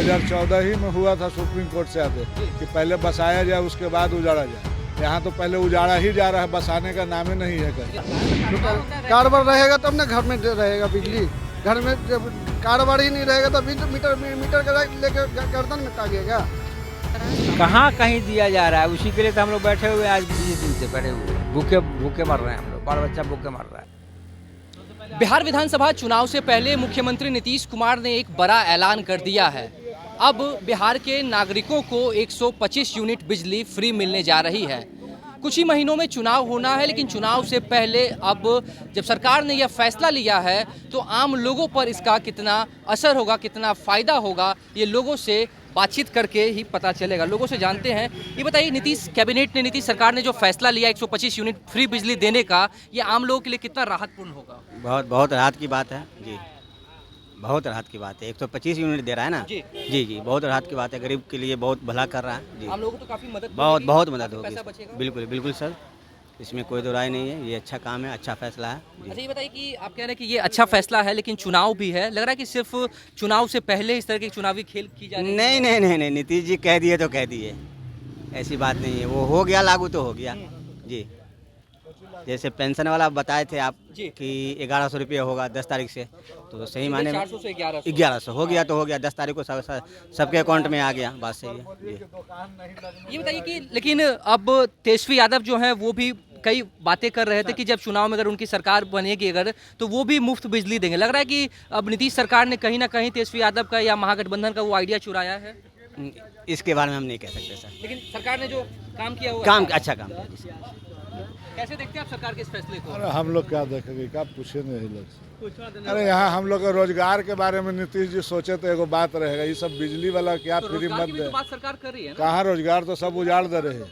2014 ही में हुआ था सुप्रीम कोर्ट से आदेश कि पहले बसाया जाए उसके बाद उजाड़ा जाए। यहाँ तो पहले उजाड़ा ही जा रहा है, बसाने का नाम ही नहीं है कहीं। कारोबार रहेगा तब ना घर में रहेगा बिजली। घर में जब कारोबार ही नहीं रहेगा तो मीटर लेके गर्दन में टांगेगा। कहाँ कहीं दिया जा रहा है, उसी के लिए तो हम लोग बैठे हुए आज 20 दिन से बैठे हुए भूखे भूखे मर रहे हैं। हम लोग बाल बच्चा भूखे मर रहा है। बिहार विधानसभा चुनाव से पहले मुख्यमंत्री नीतीश कुमार ने एक बड़ा ऐलान कर दिया है। अब बिहार के नागरिकों को 125 यूनिट बिजली फ्री मिलने जा रही है। कुछ ही महीनों में चुनाव होना है, लेकिन चुनाव से पहले अब जब सरकार ने यह फैसला लिया है तो आम लोगों पर इसका कितना असर होगा, कितना फ़ायदा होगा, ये लोगों से बातचीत करके ही पता चलेगा। लोगों से जानते हैं। ये बताइए, नीतीश सरकार ने जो फैसला लिया 125 यूनिट फ्री बिजली देने का, ये आम लोगों के लिए कितना राहतपूर्ण होगा? बहुत राहत की बात है जी, बहुत राहत की बात है। 125 यूनिट दे रहा है ना जी जी, बहुत राहत की बात है। गरीब के लिए बहुत भला कर रहा है जी। आम लोगों को तो काफ़ी मदद बहुत मदद होगी। पैसा बचेगा। बिल्कुल बिल्कुल सर, इसमें कोई दो राय नहीं है। ये अच्छा काम है, अच्छा फैसला है जी। अच्छा, ये बताइए कि आप कह रहे हैं कि ये अच्छा फैसला है, लेकिन चुनाव भी है। लग रहा है कि सिर्फ चुनाव से पहले इस तरह के चुनावी खेल की जा रही है। नहीं, नीतीश जी कह दिए तो कह दिए, ऐसी बात नहीं है। वो हो गया लागू तो हो गया जी। जैसे पेंशन वाला बताए थे आप कि 1100 रुपये होगा 10 तारीख से, तो सही माने में 400 से 1100 हो गया तो हो गया। 10 तारीख को सबके अकाउंट में आ गया। बात सही है जी। ये बताइए कि लेकिन अब तेजस्वी यादव जो हैं वो भी कई बातें कर रहे थे कि जब चुनाव में अगर उनकी सरकार बनेगी अगर, तो वो भी मुफ्त बिजली देंगे। लग रहा है कि अब नीतीश सरकार ने कहीं ना कहीं तेजस्वी यादव का या महागठबंधन का वो आइडिया चुराया है। इसके बारे में हम नहीं कह सकते सर। लेकिन सरकार ने जो काम किया वो अच्छा काम कैसे देखते हैं आप सरकार के इस फैसले को? अरे हम लोग क्या देखेंगे, क्या पूछे नहीं लोग से। अरे यहाँ हम लोग रोजगार के बारे में नीतीश जी सोचे तो एगो बात रहेगा। ये सब बिजली वाला क्या फ्री मत दे। बात सरकार कर रही है ना? कहाँ रोजगार तो सब उजाड़ दे रहे हैं।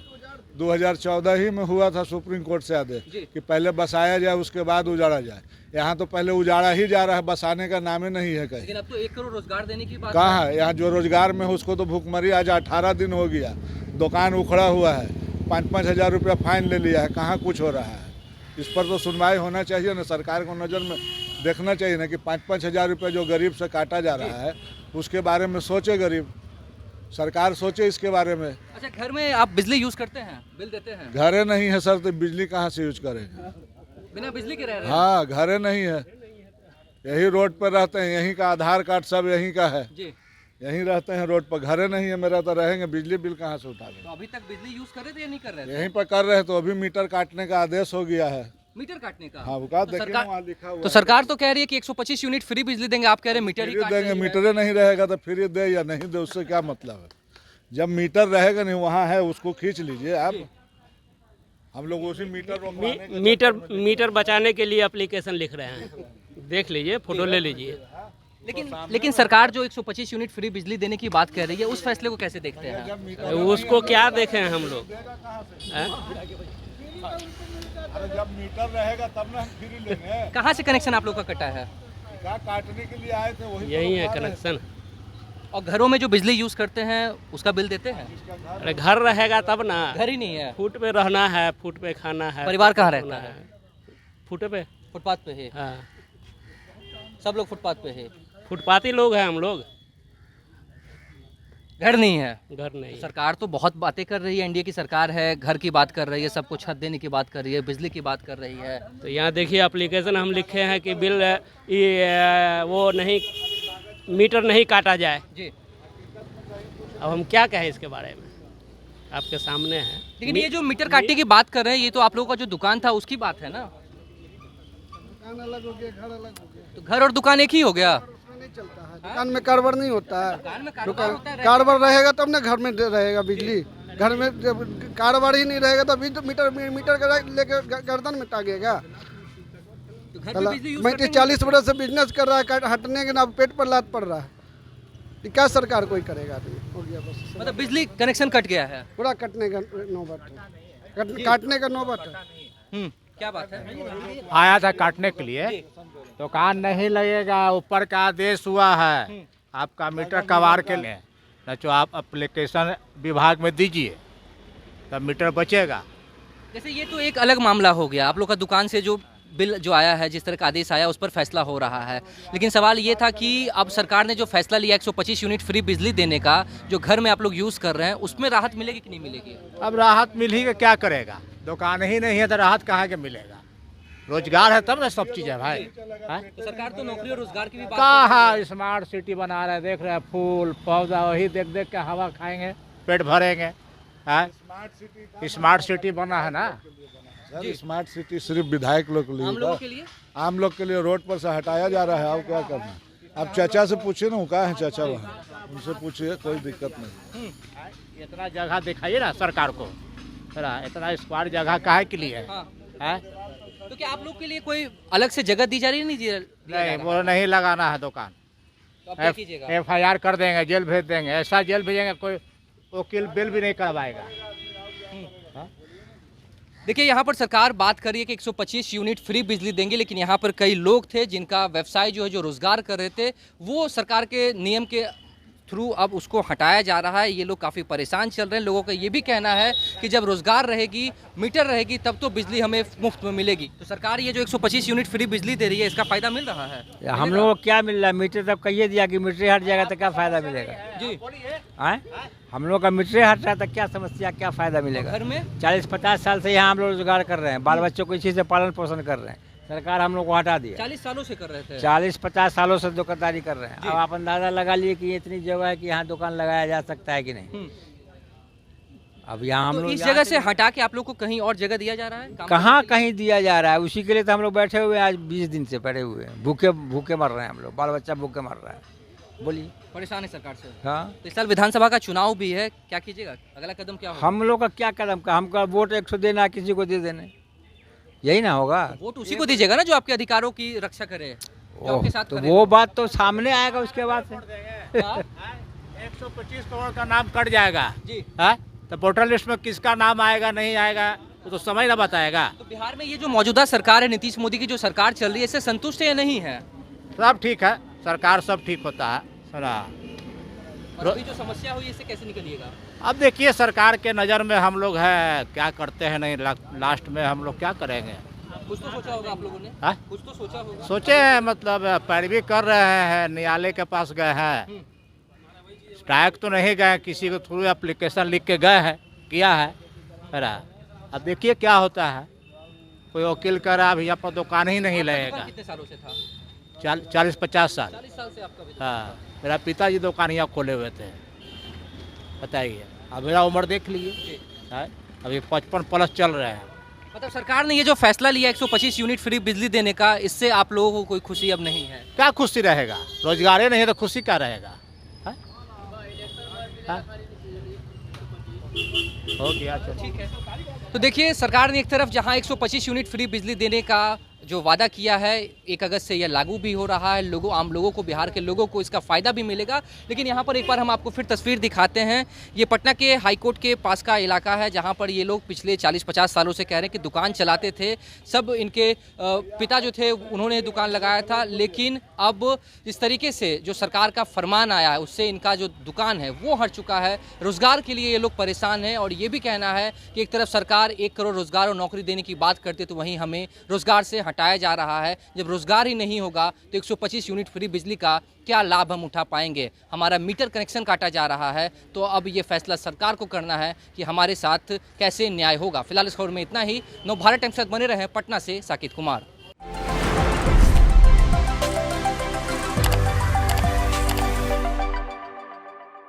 2014 ही में हुआ था सुप्रीम कोर्ट से आदेश कि पहले बसाया जाए उसके बाद उजाड़ा जाए। यहाँ तो पहले उजाड़ा ही जा रहा है, बसाने का नाम ही नहीं है कहीं। लेकिन अब तो 1 करोड़ रोजगार देने की बात कहाँ है? यहाँ जो रोजगार में है उसको तो भूखमरी। आज 18 दिन हो गया, दुकान उखड़ा हुआ है, 5-5 हज़ार रुपया फाइन ले लिया है। कहाँ कुछ हो रहा है? इस पर तो सुनवाई होना चाहिए ना। सरकार को नज़र में देखना चाहिए ना कि 5-5 हज़ार रुपया जो गरीब से काटा जा रहा है उसके बारे में सोचे गरीब। सरकार सोचे इसके बारे में। अच्छा, घर में आप बिजली यूज करते हैं, बिल देते हैं? घरे नहीं है सर, तो बिजली कहाँ से यूज करेंगे? बिना बिजली के रह रहे हैं? हाँ, घरे नहीं है, यही रोड पर रहते हैं। यहीं का आधार कार्ड सब यहीं का है जी। यहीं रहते हैं रोड पर। घरे नहीं है मेरा, तो रहेंगे बिजली बिल कहाँ से उठाएंगे? तो अभी तक बिजली यूज कर रहे थे या नहीं कर रहे थे? यहीं पर कर रहे हैं, तो अभी मीटर काटने का आदेश हो गया है। मीटर काटने का? हाँ, वो कहा तो देखिए वहाँ लिखा हुआ तो सरकार तो कह रही है कि 125 यूनिट फ्री बिजली देंगे, आप कह रहे हैं मीटर ही फ्री काट देंगे। रही है। मीटरे नहीं रहेगा तो फ्री दे या नहीं दे, उससे क्या मतलब है? जब मीटर रहेगा नहीं, वहाँ है, उसको खींच लीजिए आप। हम लोग उसी मीटर बचाने के लिए एप्लीकेशन लिख रहे हैं, देख लीजिए, फोटो ले लीजिए। लेकिन सरकार जो 125 यूनिट फ्री बिजली देने की बात कह रही है, उस फैसले को कैसे देखते हैं? उसको क्या देखें हम लोग? अरे जब मीटर रहेगा तब ना हम फ्री लेंगे। कहाँ से कनेक्शन आप लोग का कटा है? क्या काटने के लिए आए थे वही यही है कनेक्शन। और घरों में जो बिजली यूज करते हैं उसका बिल देते हैं? अरे घर रहेगा तब ना। घर ही नहीं है, फुट पे रहना है, फुट पे खाना है। परिवार कहाँ रहता है? फुट पे, फुटपाथ पे है। हाँ, सब लोग फुटपाथ पे है, फुटपाथी लोग हैं हम लोग। घर नहीं है। घर नहीं। सरकार तो बहुत बातें कर रही है, एनडीए की सरकार है, घर की बात कर रही है, सबको छत देने की बात कर रही है, बिजली की बात कर रही है। तो यहाँ देखिए एप्लीकेशन हम लिखे हैं कि बिल ये वो नहीं, मीटर नहीं काटा जाए जी। अब हम क्या कहें इसके बारे में, आपके सामने है। लेकिन ये जो मीटर काटने की बात कर रहे हैं, ये तो आप लोगों का जो दुकान था उसकी बात है ना? दुकान अलग हो गया, घर अलग हो गया। तो घर और दुकान एक ही हो गया? नहीं चलता है, दुकान में कारोबार नहीं होता है। दुकान में कारोबार होता है। कारोबार रहेगा तब ना घर में रहेगा बिजली। घर में जब कारोबार ही नहीं रहेगा तो मीटर लेके गर्दन में टांगेगा। तो घर पे बिजली यूज करते हैं? 40 बरस से बिजनेस कर रहा है, हटने के ना पेट पर लात पड़ रहा है। ये क्या सरकार कोई करेगा? आदमी हो गया बस। मतलब बिजली कनेक्शन कट गया है? पूरा कटने का नौबत है, काटने का नौबत है। क्या बात है? आया था काटने के लिए, दुकान नहीं लगेगा, ऊपर का आदेश हुआ है आपका मीटर कबाड़ के लिए। न तो आप एप्लीकेशन विभाग में दीजिए तब मीटर बचेगा। जैसे ये तो एक अलग मामला हो गया, आप लोग का दुकान से जो बिल जो आया है, जिस तरह का आदेश आया, उस पर फैसला हो रहा है। लेकिन सवाल ये था कि अब सरकार ने जो फैसला लिया 125 यूनिट फ्री बिजली देने का, जो घर में आप लोग यूज़ कर रहे हैं, उसमें राहत मिलेगी कि नहीं मिलेगी? अब राहत मिल ही के क्या करेगा, दुकान ही नहीं है तो राहत कहाँ के मिलेगा। रोजगार है तब ना सब चीज़ है भाई। तो सरकार तो नौकरी और रोजगार की भी बात कहाँ स्मार्ट सिटी बना रहे हैं, देख रहे हैं फूल पौधा, वही देख देख के हवा खाएंगे, पेट भरेंगे। स्मार्ट सिटी बना है ना। सर स्मार्ट सिटी सिर्फ विधायक लोग के लिए, आम लोगों के लिए? आम लोग के लिए रोड पर से हटाया जा रहा है। अब क्या करना, अब चाचा से पूछिए ना, कहाँ है चाचा वहाँ, उनसे पूछिए, कोई दिक्कत नहीं। इतना जगह दिखाइए ना सरकार को, इतना स्क्वायर जगह काहे के लिए है? तो क्या आप लोग के लिए कोई अलग से जगह दी जा रही है? नहीं, वो नहीं लगाना है दुकान। तो आप क्या कीजिएगा? FIR कर देंगे, जेल भेज देंगे। ऐसा जेल भेजेंगे कोई वकील बिल भी नहीं करवाएगा। देखिए, यहाँ पर सरकार बात कर रही है कि 125 यूनिट फ्री बिजली देंगे, लेकिन यहाँ पर कई लोग थे जिनका व्यवसाय जो है, जो रोजगार कर रहे थे, वो सरकार के नियम के थ्रू अब उसको हटाया जा रहा है। ये लोग काफ़ी परेशान चल रहे हैं। लोगों का ये भी कहना है कि जब रोजगार रहेगी, मीटर रहेगी, तब तो बिजली हमें मुफ्त में मिलेगी। तो सरकार ये जो 125 यूनिट फ्री बिजली दे रही है, इसका फायदा मिल रहा है? हम लोगों को क्या मिल रहा है? मीटर तब कहिए दिया कि मीटर हट जाएगा तो क्या फायदा मिलेगा जी। आए हम लोग का मीटर हट रहा है तो क्या समस्या, क्या फायदा मिलेगा? घर में 40-50 साल से यहाँ हम लोग रोजगार कर रहे हैं, बाल बच्चों को इसी से पालन पोषण कर रहे हैं। सरकार हम लोग को हटा दिया। 40 सालों से कर रहे थे। 40-50 सालों से दुकानदारी कर रहे हैं। अब आप अंदाजा लगा लिए कि इतनी जगह है कि यहाँ दुकान लगाया जा सकता है कि नहीं। अब यहाँ हम तो लोग इस जगह से हटा के आप लोग को कहीं और जगह दिया जा रहा है? कहाँ कहीं दिया जा रहा है? उसी के लिए तो हम लोग बैठे हुए हैं, आज 20 दिन से पड़े हुए हैं, भूखे भूखे मर रहे हैं हम लोग, बाल बच्चा भूखे मर रहा है। बोलिए, परेशान है सरकार से। हाँ, तो इस साल विधानसभा का चुनाव भी है, क्या कीजिएगा? अगला कदम क्या होगा? हम लोग का क्या कदम का, हमका वोट 100 देना, किसी को दे देने, यही ना होगा। वोट उसी को दीजिएगा ना जो आपके अधिकारों की रक्षा करे, जो आपके साथ तो करे। वो बात तो सामने आएगा उसके बाद से। 125 करोड़ का नाम कट जाएगा जी। तो वोटर लिस्ट में किसका नाम आएगा नहीं आएगा तो समय ना बताएगा। तो बिहार में ये जो मौजूदा सरकार है, नीतीश मोदी की जो सरकार चल रही है, इससे संतुष्ट है या नहीं है? सब ठीक है, सरकार सब ठीक होता है। और अभी जो समस्या हुई, इससे कैसे निकलिएगा? अब देखिए सरकार के नज़र में हम लोग है, क्या करते हैं नहीं, लास्ट में हम लोग क्या करेंगे। कुछ तो सोचा होगा आप लोगों ने? हाँ? कुछ तो सोचा होगा। सोचे हैं, मतलब पैरवी कर रहे हैं, न्यायालय के पास गए हैं, स्ट्राइक तो नहीं गए, किसी के थ्रू एप्लीकेशन लिख के गए हैं, किया है। अब देखिए क्या होता है। कोई वकील कह रहा है अभी यहाँ पर दुकान ही नहीं लगेगा। कितने सालों से था? 40-50 साल। 40 साल से आपका भी? हाँ, मेरा पिताजी दुकान यहाँ खोले हुए थे, बताइए। अब मेरा उम्र देख लीजिए, अभी 55 प्लस चल रहे हैं। मतलब सरकार ने ये जो फैसला लिया 125 यूनिट फ्री बिजली देने का, इससे आप लोगों को कोई खुशी अब नहीं है? क्या खुशी रहेगा, रोजगार ही नहीं है तो खुशी क्या रहेगा। हो गया, ठीक है। तो देखिए, सरकार ने एक तरफ जहां 125 यूनिट फ्री बिजली देने का जो वादा किया है, 1 अगस्त से यह लागू भी हो रहा है। आम लोगों को, बिहार के लोगों को इसका फ़ायदा भी मिलेगा। लेकिन यहाँ पर एक बार हम आपको फिर तस्वीर दिखाते हैं। ये पटना के हाईकोर्ट के पास का इलाका है, जहाँ पर ये लोग पिछले 40-50 सालों से कह रहे हैं कि दुकान चलाते थे। सब इनके पिता जो थे उन्होंने दुकान लगाया था, लेकिन अब जिस तरीके से जो सरकार का फरमान आया है, उससे इनका जो दुकान है वो हट चुका है। रोज़गार के लिए ये लोग परेशान हैं और ये भी कहना है कि एक तरफ सरकार 1 करोड़ रोज़गार और नौकरी देने की बात करते, तो वहीं हमें रोज़गार से हटाया जा रहा है। जब रोजगार ही नहीं होगा तो 125 यूनिट फ्री बिजली का क्या लाभ हम उठा पाएंगे? हमारा मीटर कनेक्शन काटा जा रहा है। तो अब ये फैसला सरकार को करना है कि हमारे साथ कैसे न्याय होगा। फिलहाल इस खबर में इतना ही। नवभारत टाइम्स के साथ बने रहे पटना से साकिब कुमार।